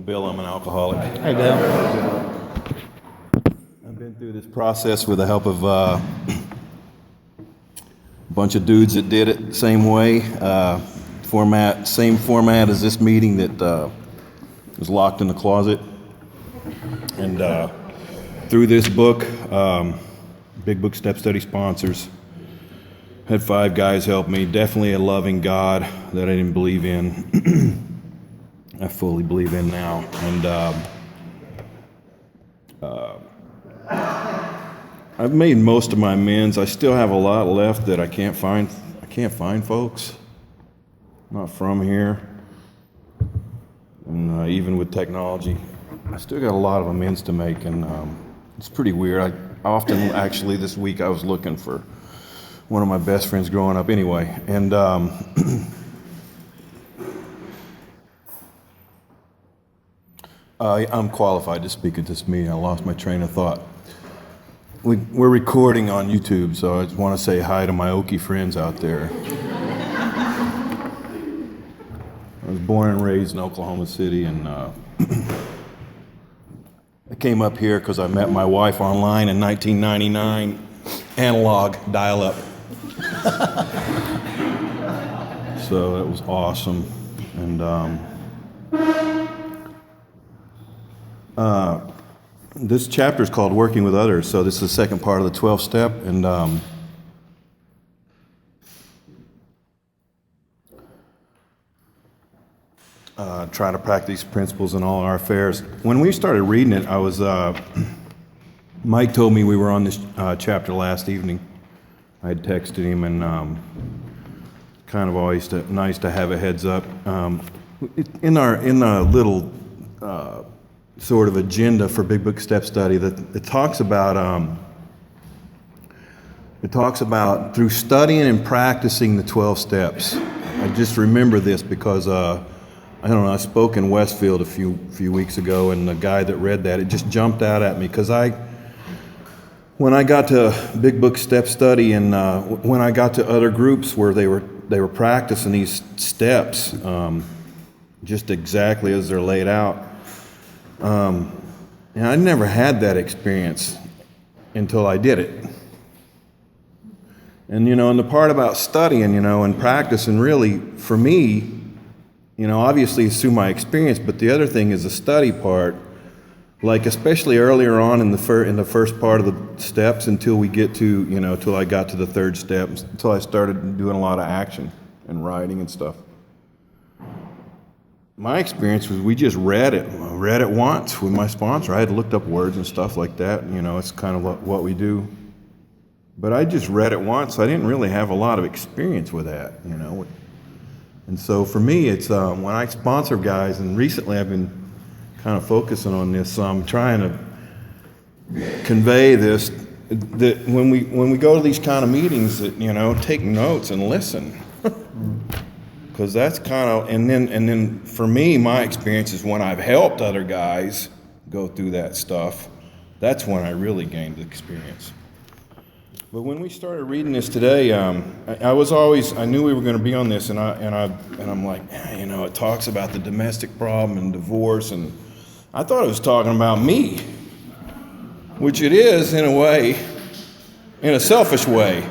Bill. I'm an alcoholic. Hey, Bill. I've been through this process with the help of a bunch of dudes that did it the same way. Same format as this meeting that was locked in the closet. And through this book, Big Book Step Study sponsors, had 5 guys help me. Definitely a loving God that I didn't believe in. I fully believe in now. And I've made most of my amends. I still have a lot left that I can't find. I can't find folks. I'm not from here. And even with technology, I still got a lot of amends to make. And it's pretty weird. I often, actually, this week I was looking for one of my best friends growing up anyway. And I'm qualified to speak at this meeting. I lost my train of thought. We're recording on YouTube, so I just want to say hi to my Okie friends out there. I was born and raised in Oklahoma City, and I came up here because I met my wife online in 1999, analog dial-up. So that was awesome. And this chapter is called Working with Others, so this is the second part of the 12th step, and try to practice these principles in all our affairs. When we started reading it, I was Mike told me we were on this chapter last evening. I had texted him, and kind of always nice to have a heads up. In the little sort of agenda for Big Book Step Study, that it talks about through studying and practicing the 12 steps. I just remember this because I don't know, I spoke in Westfield a few weeks ago, and the guy that read that, it just jumped out at me because when I got to Big Book Step Study, and when I got to other groups where they were practicing these steps just exactly as they're laid out. And I never had that experience until I did it. And, and the part about studying, and practicing, really, for me, obviously it's through my experience, but the other thing is the study part, like especially earlier on in the first part of the steps until we get to, till I got to the third step, until I started doing a lot of action and writing and stuff. My experience was we just read it once with my sponsor. I had looked up words and stuff like that. It's kind of what we do. But I just read it once. I didn't really have a lot of experience with that, And so for me, it's when I sponsor guys, and recently I've been kind of focusing on this, so I'm trying to convey this, that when we go to these kind of meetings, that, take notes and listen. Because that's kind of, and then for me, my experience is when I've helped other guys go through that stuff, that's when I really gained the experience. But when we started reading this today, I knew we were going to be on this, and I'm like, it talks about the domestic problem and divorce, and I thought it was talking about me, which it is in a way, in a selfish way.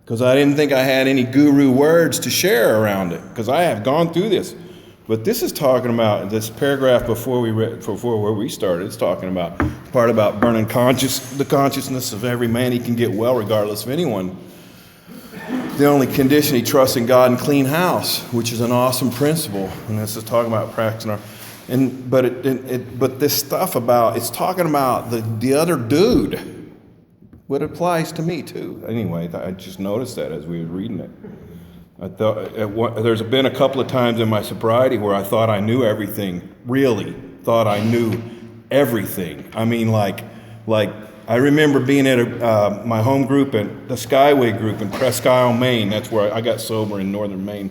Because I didn't think I had any guru words to share around it, because I have gone through this. But this is talking about, this paragraph before where we started, it's talking about part about burning the consciousness of every man he can get well, regardless of anyone. The only condition he trusts in God and clean house, which is an awesome principle. And this is talking about practicing but this stuff about, it's talking about the other dude. What applies to me too. Anyway, I just noticed that as we were reading it. I thought there's been a couple of times in my sobriety where I thought I knew everything. Really thought I knew everything. I mean, like I remember being at my home group at the Skyway group in Presque Isle, Maine. That's where I got sober in northern Maine.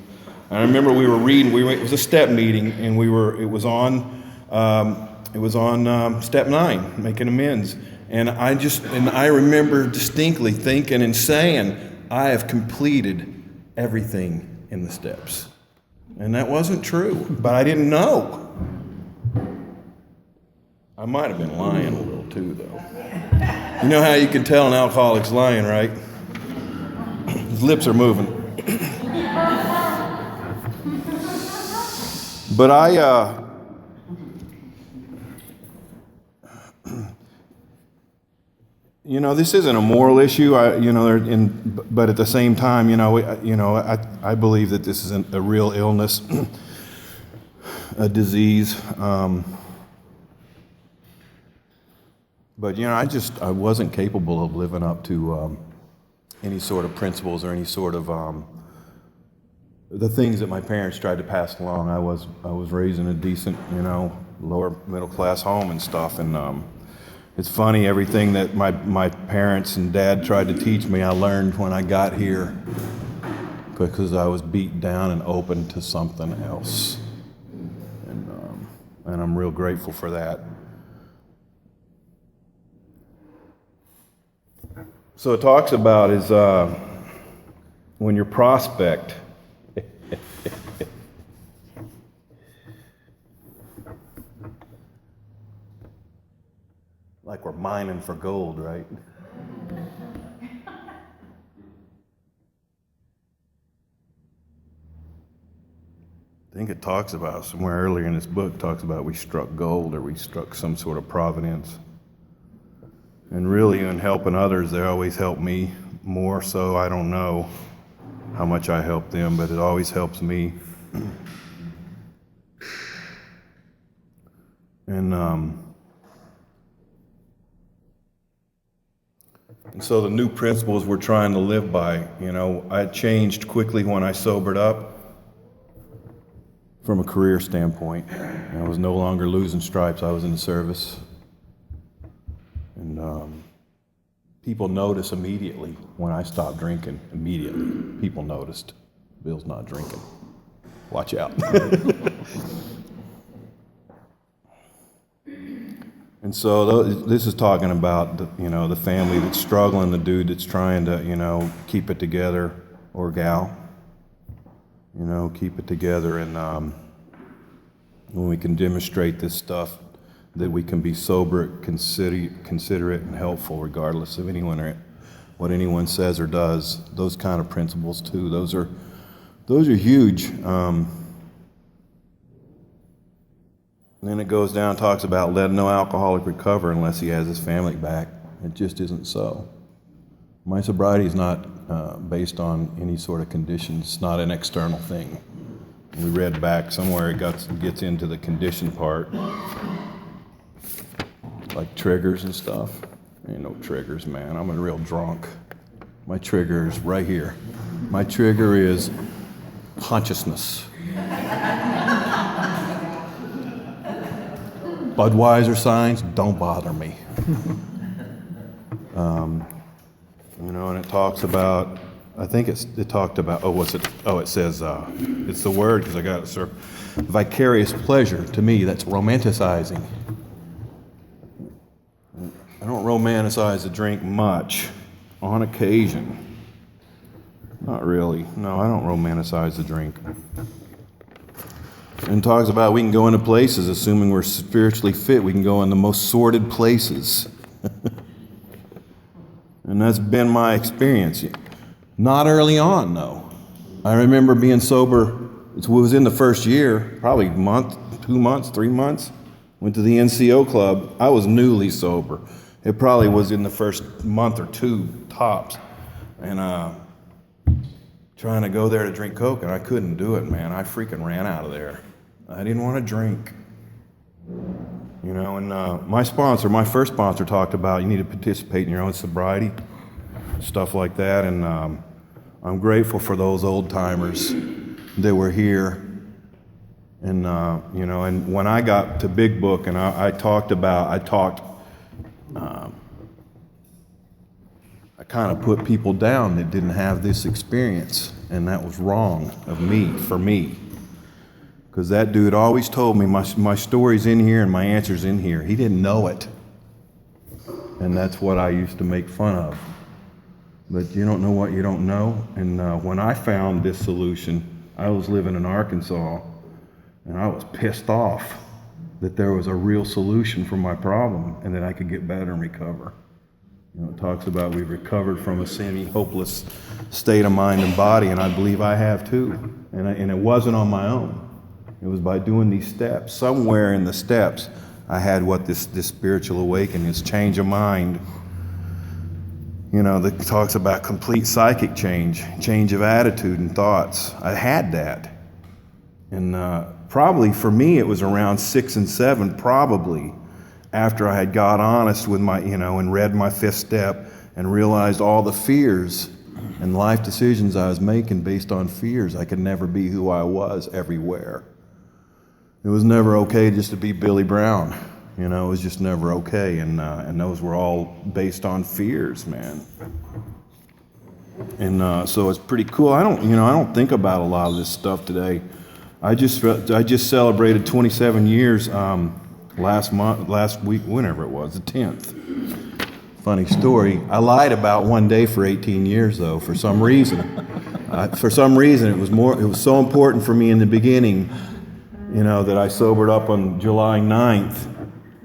And I remember we were reading. It was a step meeting, and it was on step 9, making amends. And I remember distinctly thinking and saying, I have completed everything in the steps. And that wasn't true, but I didn't know. I might have been lying a little too, though. You know how you can tell an alcoholic's lying, right? His lips are moving. But this isn't a moral issue. But at the same time, I believe that this isn't a real illness, a disease. But I wasn't capable of living up to any sort of principles or any sort of the things that my parents tried to pass along. I was raised in a decent, lower middle class home and stuff, and it's funny, everything that my parents and dad tried to teach me, I learned when I got here because I was beat down and open to something else, and I'm real grateful for that. So it talks about is when your prospect like we're mining for gold, right? I think it talks about somewhere earlier in this book, talks about we struck gold or we struck some sort of providence. And really, in helping others, they always help me more, so I don't know how much I help them, but it always helps me. And so the new principles we're trying to live by, I changed quickly when I sobered up from a career standpoint. I was no longer losing stripes, I was in the service. And people notice immediately when I stopped drinking. Immediately, people noticed. Bill's not drinking. Watch out. And so this is talking about the family that's struggling, the dude that's trying to keep it together, or gal, keep it together, and when we can demonstrate this stuff, that we can be sober, considerate, and helpful, regardless of what anyone says or does. Those kind of principles too. Those are huge. And then it goes down, talks about let no alcoholic recover unless he has his family back. It just isn't so. My sobriety is not based on any sort of conditions. It's not an external thing. We read back somewhere, it gets into the condition part, like triggers and stuff. Ain't no triggers, man. I'm a real drunk. My trigger is right here. My trigger is consciousness. Budweiser signs don't bother me. And it talks about, I think it talked about, it says, it's the word, because I got it, sir. Vicarious pleasure, to me, that's romanticizing. I don't romanticize the drink much, on occasion. Not really. No, I don't romanticize the drink. And talks about we can go into places, assuming we're spiritually fit, we can go in the most sordid places. And that's been my experience. Not early on, though. I remember being sober, it was in the first year, probably a month, 2 months, 3 months. Went to the NCO club. I was newly sober. It probably was in the first month or two, tops. And trying to go there to drink Coke, and I couldn't do it, man. I freaking ran out of there. I didn't want to drink. And my first sponsor talked about you need to participate in your own sobriety, stuff like that. And I'm grateful for those old timers that were here. And, and when I got to Big Book and I kind of put people down that didn't have this experience, and that was wrong for me. Because that dude always told me my story's in here and my answer's in here. He didn't know it. And that's what I used to make fun of. But you don't know what you don't know. And when I found this solution, I was living in Arkansas, and I was pissed off. that there was a real solution for my problem and that I could get better and recover. It talks about we've recovered from a semi-hopeless state of mind and body, and I believe I have too. And it wasn't on my own. It was by doing these steps. Somewhere in the steps, I had this spiritual awakening, this change of mind, that talks about complete psychic change of attitude and thoughts. I had that. And probably for me, it was around 6 and 7, probably, after I had got honest with my, and read my 5th step and realized all the fears and life decisions I was making based on fears. I could never be who I was everywhere. It was never okay just to be Billy Brown. It was just never okay. And those were all based on fears, man. And so it's pretty cool. I don't think about a lot of this stuff today. I just celebrated 27 years last week, whenever it was, the 10th. Funny story. I lied about one day for 18 years, though, for some reason. It was so important for me in the beginning, that I sobered up on July 9th.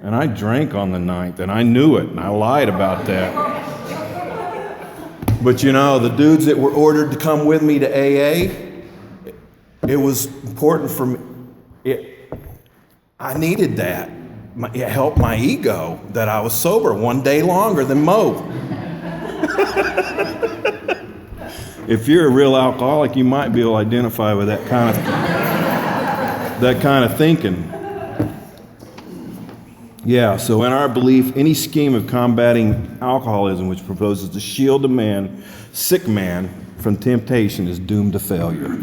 And I drank on the 9th, and I knew it, and I lied about that. But the dudes that were ordered to come with me to AA, it was important for me. I needed that. It helped my ego that I was sober one day longer than Mo. If you're a real alcoholic, you might be able to identify with that kind of thinking. Yeah, so in our belief, any scheme of combating alcoholism which proposes to shield a sick man, from temptation is doomed to failure.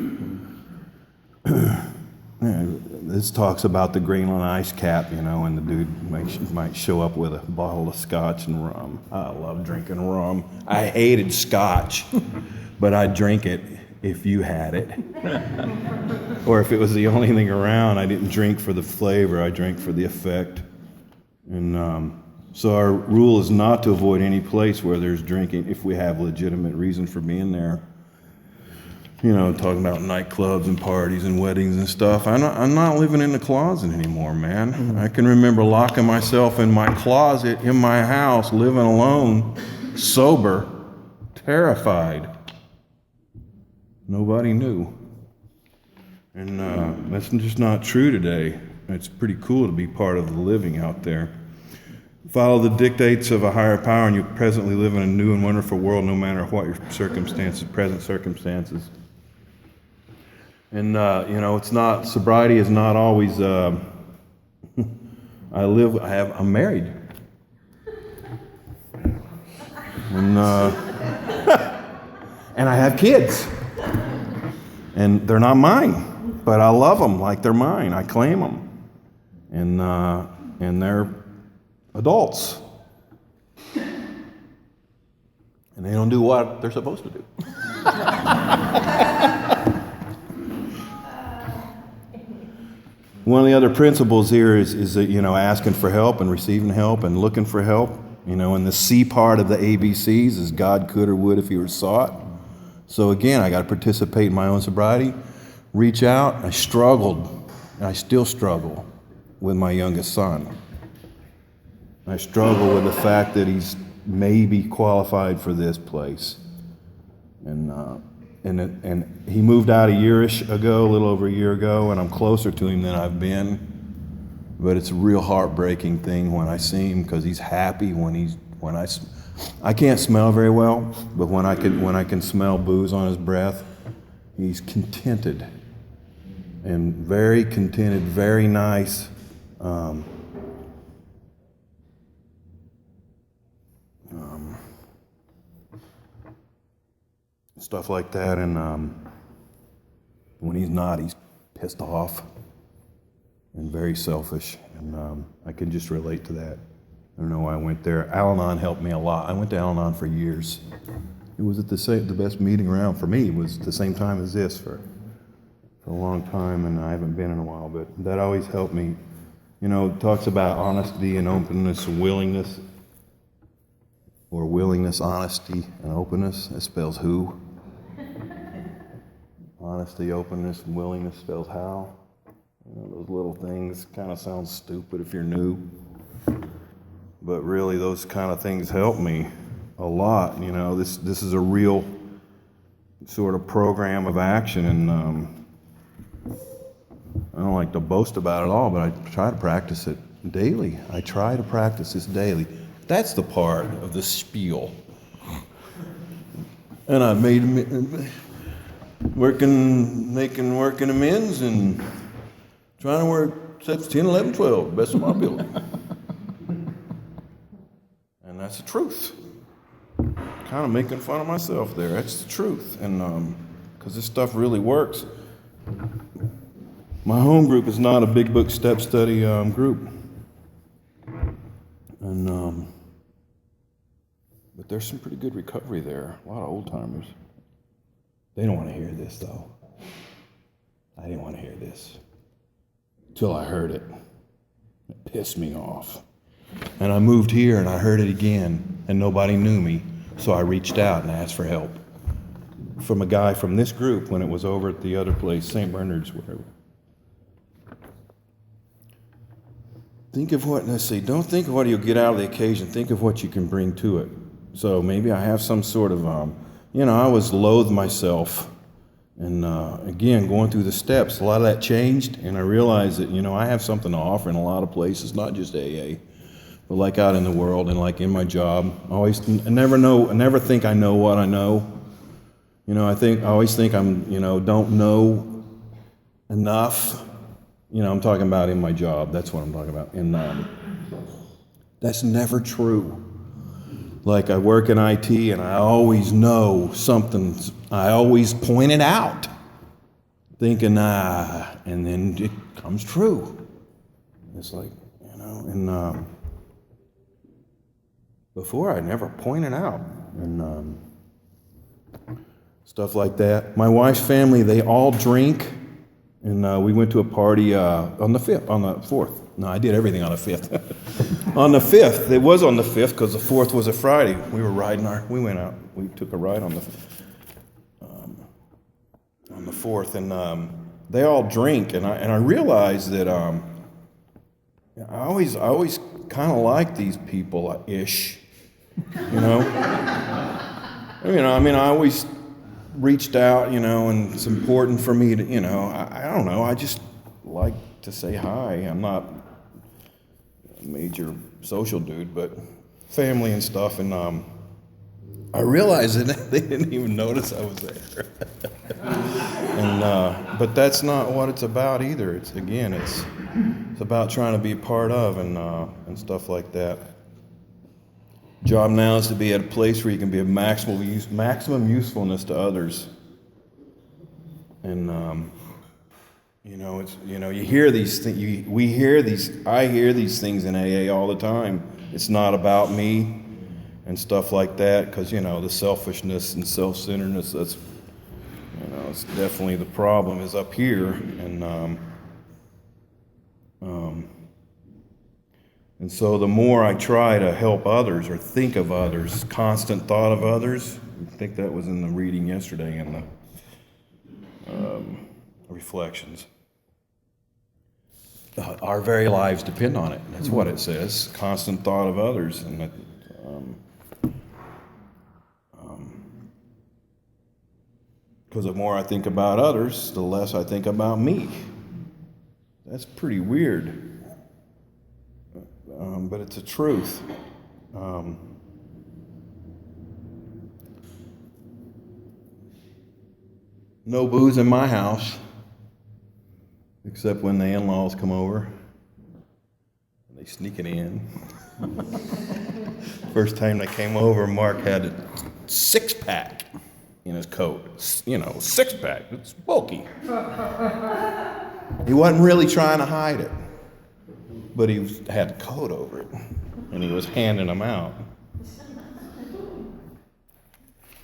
This talks about the Greenland ice cap, and the dude might show up with a bottle of scotch and rum. I love drinking rum. I hated scotch, but I'd drink it if you had it. Or if it was the only thing around, I didn't drink for the flavor, I drank for the effect. And so our rule is not to avoid any place where there's drinking if we have legitimate reason for being there. Talking about nightclubs and parties and weddings and stuff. I'm not living in the closet anymore, man. Mm-hmm. I can remember locking myself in my closet in my house, living alone, sober, terrified. Nobody knew. And that's just not true today. It's pretty cool to be part of the living out there. Follow the dictates of a higher power, and you presently live in a new and wonderful world, no matter what your present circumstances. And sobriety is not always. I'm married, and and I have kids, and they're not mine, but I love them like they're mine. I claim them. And they're adults. And they don't do what they're supposed to do. One of the other principles here is that, asking for help and receiving help and looking for help. And the C part of the ABCs is God could or would if he were sought. So again, I got to participate in my own sobriety, reach out. I struggled, and I still struggle with my youngest son. I struggle with the fact that he's maybe qualified for this place. And he moved out a little over a year ago, and I'm closer to him than I've been. But it's a real heartbreaking thing when I see him, because he's happy I can't smell very well, but when I can smell booze on his breath, he's contented. And very contented, very nice. Stuff like that. And when he's not, he's pissed off and very selfish. And I can just relate to that. I don't know why I went there. Al-Anon helped me a lot. I went to Al-Anon for years. It was the best meeting around for me. It was the same time as this for a long time, and I haven't been in a while, but that always helped me. It talks about honesty and openness and willingness, or willingness, honesty, and openness. It spells who. Honesty, openness, and willingness spells how. Those little things kind of sound stupid if you're new, but really those kind of things help me a lot. This is a real sort of program of action, and I don't like to boast about it all, but I try to practice it daily. I try to practice this daily. That's the part of the spiel. And I making working amends and trying to work steps 10, 11, 12, best of my ability. And that's the truth. Kind of making fun of myself there. That's the truth. And because this stuff really works. My home group is not a big book step study group. And but there's some pretty good recovery there. A lot of old timers. They don't want to hear this though. I didn't want to hear this till I heard it. It pissed me off. And I moved here and I heard it again, and nobody knew me, so I reached out and asked for help from a guy from this group when it was over at the other place, St. Bernard's, whatever. Think of what, let's see, don't think of what you'll get out of the occasion, think of what you can bring to it. So maybe I have some sort of, I always loathed myself. And again, going through the steps, a lot of that changed, and I realized that, I have something to offer in a lot of places, not just AA, but like out in the world and like in my job. I never think I know what I know. I always think I'm, don't know enough. I'm talking about in my job. That's what I'm talking about. And that's never true. Like I work in IT and I always know something. I always point it out, thinking, and then it comes true. It's like, and before I never pointed out and stuff like that. My wife's family, they all drink. And we went to a party on the 4th. No, I did everything on the 5th. On the 5th, it was on the 5th because the 4th was a Friday. We were we went out. We took a ride on the 4th, and they all drink. And I realized that I always kind of like these people ish, I always reached out, and it's important for me to, I don't know, I just like to say hi. I'm not a major social dude, but family and stuff, and I realized that they didn't even notice I was there. And but that's not what it's about either. It's about trying to be a part of and stuff like that. Job now is to be at a place where you can be of maximum usefulness to others. And you hear these things. I hear these things in AA all the time. It's not about me and stuff like that, because the selfishness and self-centeredness. That's it's definitely the problem is up here, and so the more I try to help others or think of others, constant thought of others, I think that was in the reading yesterday in the reflections. Our very lives depend on it. That's what it says, constant thought of others. And because the more I think about others, the less I think about me. That's pretty weird. But it's a truth. No booze in my house, except when the in-laws come over. They sneak it in. First time they came over, Mark had a 6-pack in his coat. 6-pack. It's bulky. He wasn't really trying to hide it, but he had a coat over it, and he was handing them out.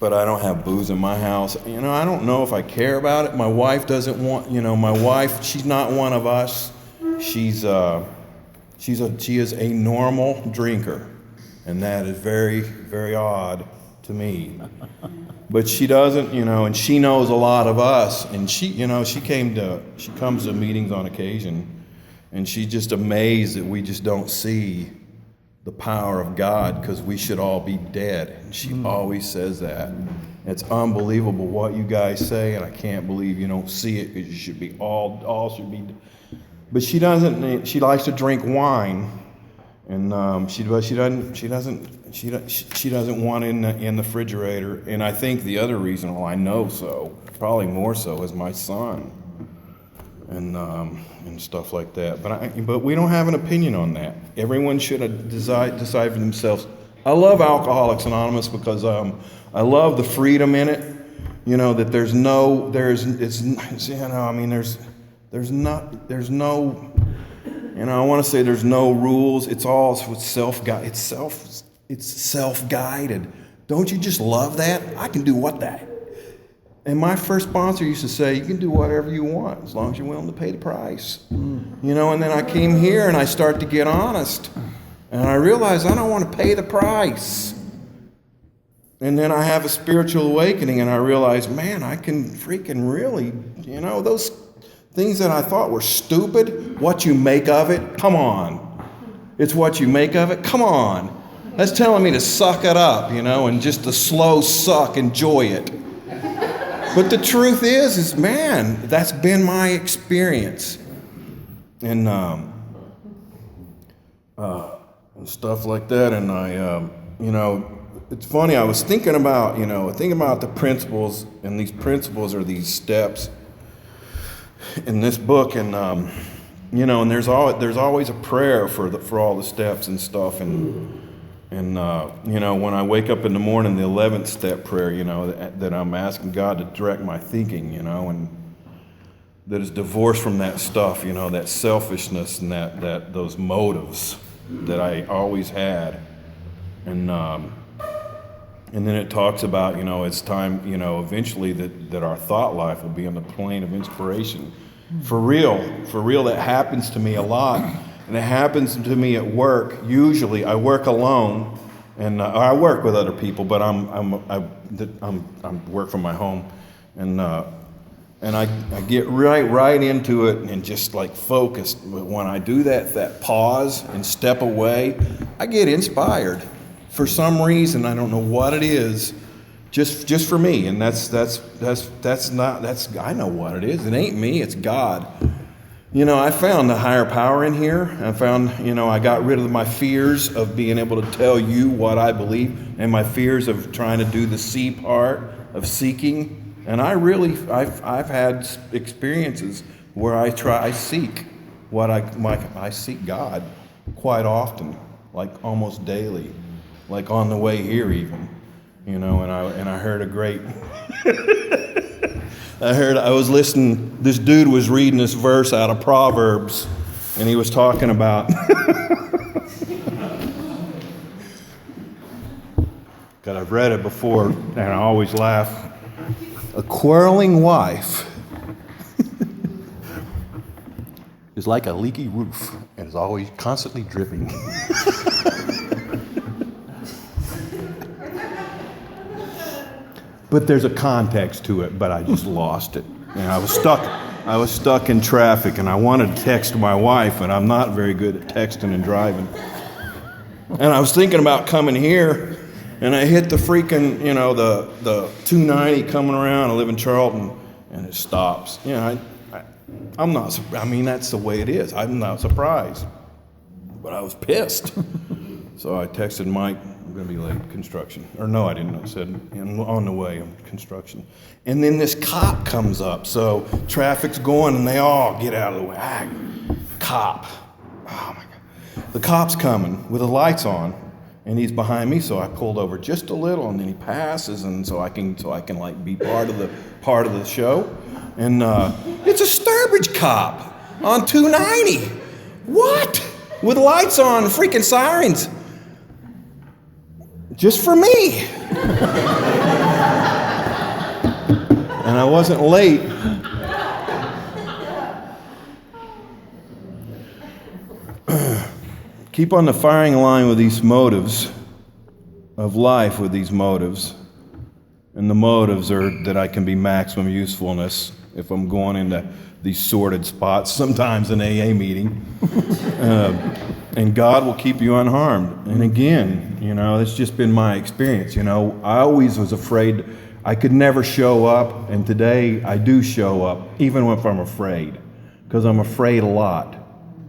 But I don't have booze in my house. I don't know if I care about it. My wife doesn't want, she's not one of us. She is a normal drinker, and that is very, very odd to me. But she doesn't, and she knows a lot of us. And she comes to meetings on occasion, and she's just amazed that we just don't see the power of God because we should all be dead. And she always says that. It's unbelievable what you guys say, and I can't believe you don't see it because you should be all should be. But she doesn't. She likes to drink wine, and she doesn't want it in the refrigerator. And I think the other reason, well, I know so, probably more so, is my son, and stuff like that. But we don't have an opinion on that. Everyone should decide for themselves. I love Alcoholics Anonymous because I love the freedom in it. That there's no I want to say there's no rules. It's all self-guided. It's self-guided. Don't you just love that? I can do that. And my first sponsor used to say, you can do whatever you want as long as you're willing to pay the price. And then I came here and I start to get honest. And I realized I don't want to pay the price. And then I have a spiritual awakening and I realize, man, I can freaking really, those things that I thought were stupid, what you make of it, come on. It's what you make of it, come on. That's telling me to suck it up, and just the slow suck, enjoy it. But the truth is man, that's been my experience. And stuff like that. And I, it's funny, I was thinking about, the principles, and these principles are these steps in this book, and and there's always a prayer for all the steps and stuff, and when I wake up in the morning, the 11th step prayer, that I'm asking God to direct my thinking, and that is divorced from that stuff, that selfishness and that those motives that I always had, and then it talks about, it's time, eventually that our thought life will be on the plane of inspiration. For real, that happens to me a lot. And it happens to me at work. Usually I work alone, and I work with other people, but I work from my home. And I get right into it and just like focused. But when I do that pause and step away, I get inspired. For some reason, I don't know what it is, just for me, and that's I know what it is. It ain't me, it's God. I found the higher power in here. I found, I got rid of my fears of being able to tell you what I believe, and my fears of trying to do the C part of seeking. And I've had experiences where I seek I seek God quite often, like almost daily. Like on the way here even, and I heard a great, I was listening, this dude was reading this verse out of Proverbs, and he was talking about, because I've read it before, and I always laugh, a quarreling wife is like a leaky roof, and is always constantly dripping. But there's a context to it, but I just lost it. And I was stuck in traffic, and I wanted to text my wife, and I'm not very good at texting and driving. And I was thinking about coming here, and I hit the freaking, the 290 coming around. I live in Charlton, and it stops. I'm not, that's the way it is. I'm not surprised. But I was pissed. So I texted Mike, I'm going to be late, construction. Or no, I didn't. I said, I'm on the way, I'm construction. And then this cop comes up. So traffic's going, and they all get out of the way. Cop. Oh, my God. The cop's coming with the lights on, and he's behind me, so I pulled over just a little, and then he passes, and so I can like be part of the show. And it's a Sturbridge cop on 290. What? With lights on, freaking sirens. Just for me. And I wasn't late. Keep on the firing line with these motives. of life with these motives. And the motives are that I can be maximum usefulness if I'm going into these sordid spots, sometimes an AA meeting. And God will keep you unharmed. And again, it's just been my experience. I always was afraid I could never show up, and today I do show up, even if I'm afraid, because I'm afraid a lot.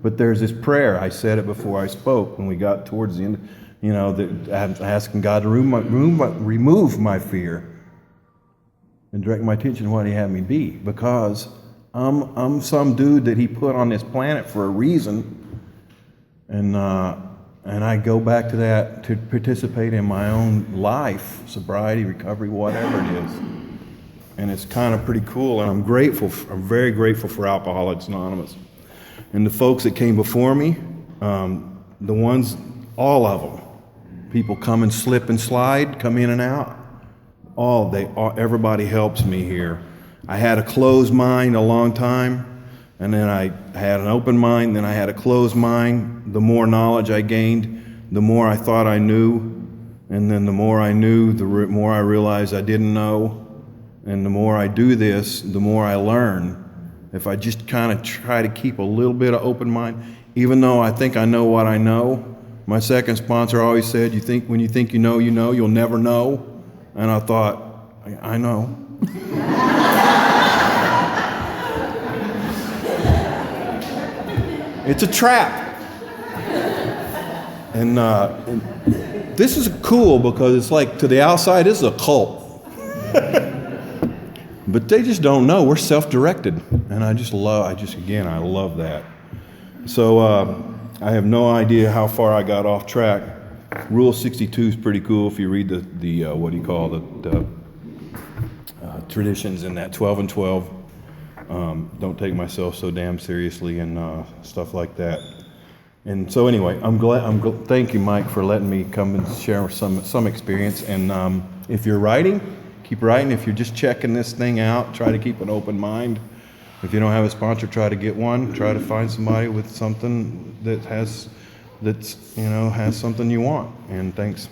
But there's this prayer, I said it before I spoke, when we got towards the end, that I'm asking God to remove my fear and direct my attention to what He had me be, because I'm some dude that He put on this planet for a reason, and I go back to that to participate in my own life, sobriety, recovery, whatever it is, and it's kind of pretty cool. And I'm very grateful for Alcoholics Anonymous and the folks that came before me, the ones, all of them. People come and slip and slide, come in and out. Everybody helps me here. I had a closed mind a long time, and then I had an open mind, then I had a closed mind. The more knowledge I gained, the more I thought I knew, and then the more I knew, the more I realized I didn't know. And the more I do this, the more I learn. If I just kind of try to keep a little bit of open mind, even though I think I know what I know. My second sponsor always said, when you think you know, you'll never know. And I thought, I know. It's a trap. And this is cool because it's like, to the outside, this is a cult. But they just don't know. We're self-directed. And I love that. So I have no idea how far I got off track. Rule 62 is pretty cool if you read the traditions in that 12 and 12. Don't take myself so damn seriously and stuff like that. And so anyway, thank you, Mike, for letting me come and share some experience. And if you're writing, keep writing. If you're just checking this thing out, try to keep an open mind. If you don't have a sponsor, try to get one. Try to find somebody with something that has something you want. And thanks.